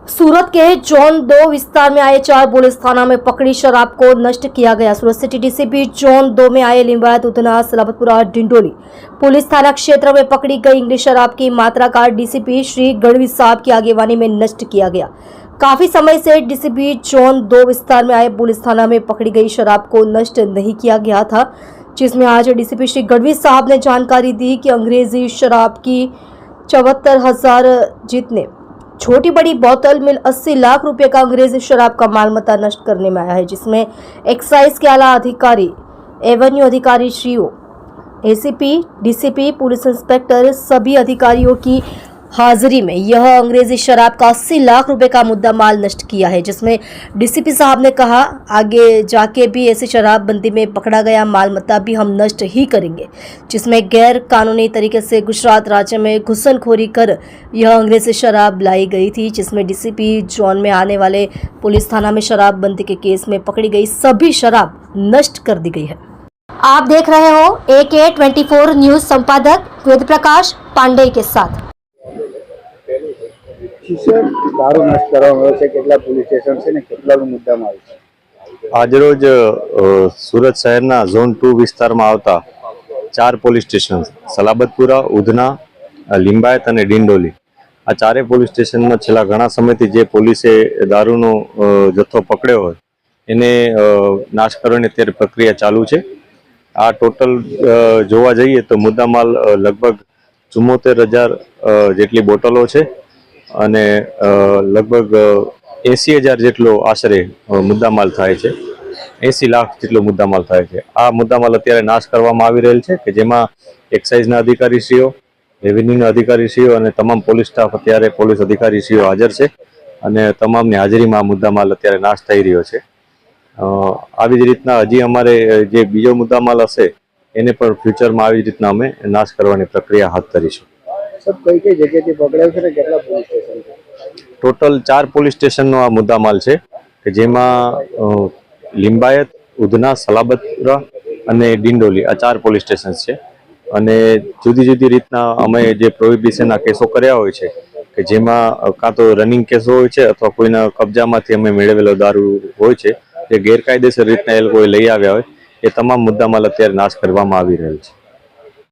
सूरत के जोन 2 विस्तार में आए 4 पुलिस थाना में पकड़ी शराब को नष्ट किया गया। सूरत सिटी डीसीपी जोन 2 में आए लिंबायत, उधना, सलाबतपुरा, डिंडोली पुलिस थाना क्षेत्र में पकड़ी गई इंग्लिश शराब की मात्रा का डीसीपी श्री गढ़वी साहब की आगेवानी में नष्ट किया गया। काफी समय से डीसीपी जोन 2 विस्तार में आए पुलिस थाना में पकड़ी गई शराब को नष्ट नहीं किया गया था, जिसमें आज डीसीपी श्री गढ़वी साहब ने जानकारी दी कि अंग्रेजी शराब की 74,000 जितने छोटी बड़ी बोतल मिल 80 लाख रुपए का अंग्रेजी शराब का मालमत्ता नष्ट करने में आया है, जिसमें एक्साइज के आला अधिकारी, एवेन्यू अधिकारी श्रीओ, एसीपी, डीसीपी, पुलिस इंस्पेक्टर सभी अधिकारियों की हाजिरी में यह अंग्रेजी शराब का 80 लाख रुपए का मुद्दा माल नष्ट किया है, जिसमें डीसीपी साहब ने कहा आगे जाके भी ऐसी शराबबंदी में पकड़ा गया मालमत्ता भी हम नष्ट ही करेंगे, जिसमें गैर कानूनी तरीके से गुजरात राज्य में घुसनखोरी कर यह अंग्रेजी शराब लाई गई थी, जिसमें डीसीपी जोन में आने वाले पुलिस थाना में शराबबंदी के केस में पकड़ी गई सभी शराब नष्ट कर दी गई है। आप देख रहे हो AK24 न्यूज संपादक वेद प्रकाश पांडे के साथ। दारू नष्ट કરવામાં આવ્યો છે, કેટલા પોલીસ સ્ટેશન છે ને કેટલાનો મુદ્દામાં આવ્યો છે? આજરોજ સુરત શહેરના ઝોન 2 વિસ્તારમાં આવતા 4 પોલીસ સ્ટેશન સલાબતપુરા, ઉધના, લિંબાયત અને ડિંડોલી આ ચારે પોલીસ સ્ટેશનમાં છેલ્લા ઘણા સમયથી જે પોલીસે દારૂનો જથ્થો પકડ્યો હોય એને નાશ કરવાની અત્યારે પ્રક્રિયા ચાલુ છે। આ ટોટલ જોવા જઈએ તો મુદ્દામાલ લગભગ 74,000 જેટલી બોટલો છે અને લગભગ 80,000 જેટલો આશરે મુદ્દામાલ થાય છે। 80 લાખ જેટલો મુદ્દામાલ થાય છે। આ મુદ્દામાલ અત્યારે નાશ કરવામાં આવી રહેલ છે કે જેમાં એક્સાઇઝના અધિકારીશ્રીઓ, રેવન્યુના અધિકારીશ્રીઓ અને તમામ પોલીસ સ્ટાફ અત્યારે પોલીસ અધિકારીશ્રીઓ હાજર છે અને તમામની હાજરીમાં આ મુદ્દામાલ અત્યારે નાશ થઈ રહ્યો છે। આવી જ રીતના હજી અમારે જે બીજો મુદ્દામાલ હશે એને પણ ફ્યુચરમાં આવી જ રીતના અમે નાશ કરવાની પ્રક્રિયા હાથ ધરીશું। કઈ કઈ જગ્યાએથી પકડાયું છે ને કેટલા પોલીસ સ્ટેશન છે? ટોટલ 4 પોલીસ સ્ટેશનનો આ મુદ્દામાલ છે કે જેમાં લિંબાયત, ઉધના, સલાબતપુરા અને ડિંડોલી આ 4 પોલીસ સ્ટેશન છે અને જુદી જુદી રીતના અમે જે પ્રોહિબિશનના કેસો કર્યા હોય છે કે જેમાં કાં તો રનિંગ કેસો હોય છે અથવા કોઈના કબજામાંથી અમે મેળવેલો દારૂ હોય છે જે ગેરકાયદેસર રીતના એ લોકોએ લઈ આવ્યા હોય એ તમામ મુદ્દામાલ અત્યારે નાશ કરવામાં આવી રહેલ છે।